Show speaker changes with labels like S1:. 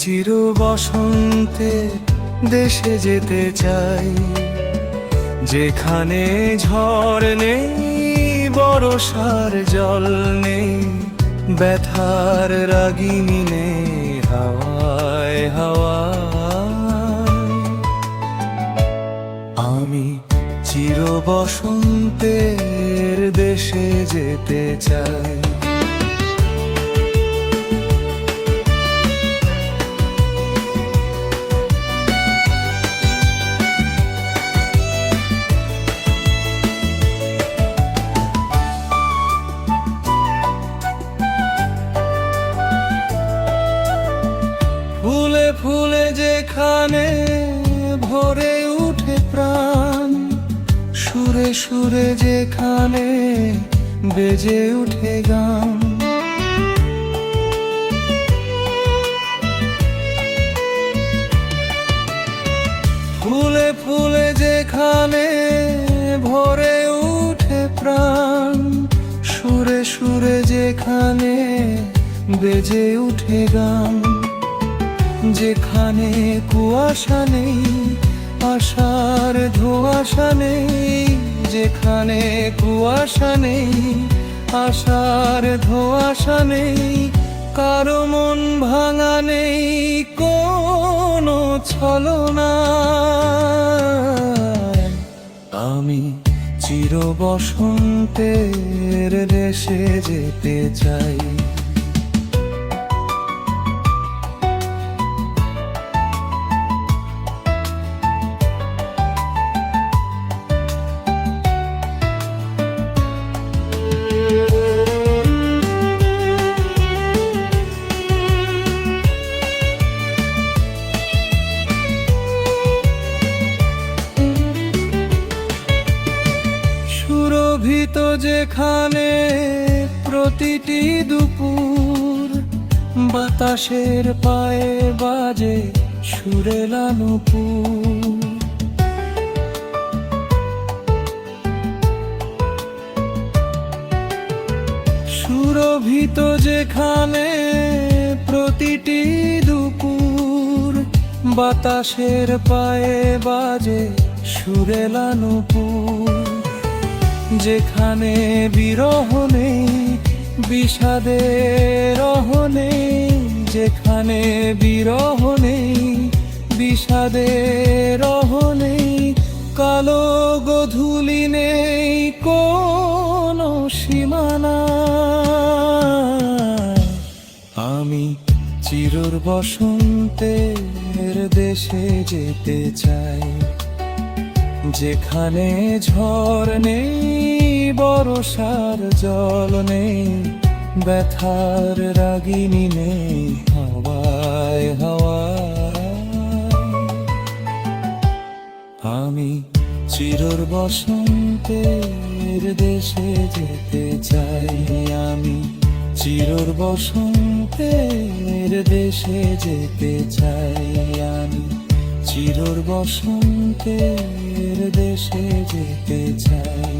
S1: চির বসন্তে দেশে যেতে চাই, যেখানে ঝড় নেই, বর্ষার জল নেই, ব্যথার রাগিনী নেই, হাওয়ায় হাওয়ায়। আমি চির বসন্তের দেশে যেতে চাই। ফুলে ফুলে যেখানে ভরে উঠে প্রাণ, সুরে সুরে যেখানে বেজে উঠে গান, ফুলে ফুলে যেখানে ভরে উঠে প্রাণ, সুরে সুরে যেখানে বেজে উঠে গান, যেখানে কুয়াশা নেই, আশার ধোঁয়াশা নেই, যেখানে কুয়াশা নেই, আশার ধোঁয়াশা নেই, কারো মন ভাঙা নেই, কোনো ছলনা। আমি চির বসন্তের দেশে যেতে চাই। সুরভিত যেখানে প্রতিটি দুপুর, বাতাসের পায়ে বাজে সুরেলা নূপুর, সুরভিত যেখানে প্রতিটি দুপুর, বাতাসের পায়ে বাজে সুরেলা নূপুর, যেখানে বিরহ নেই, বিষাদের নেই, যেখানে বিরহ নেই, বিষাদের নেই, কালো গোধূলি নেই, কোনো সীমানা। আমি চির বসন্তের দেশে যেতে চাই, যেখানে ঝড় নেই, বর্ষার জল নেই, ব্যথার রাগিনী নেই, হাওয়ায় হাওয়ায়। আমি চির বসন্তের দেশে যেতে চাই, আমি চির বসন্তের দেশে যেতে চাই, আমি চির বসন্তের দেশে যেতে চাই।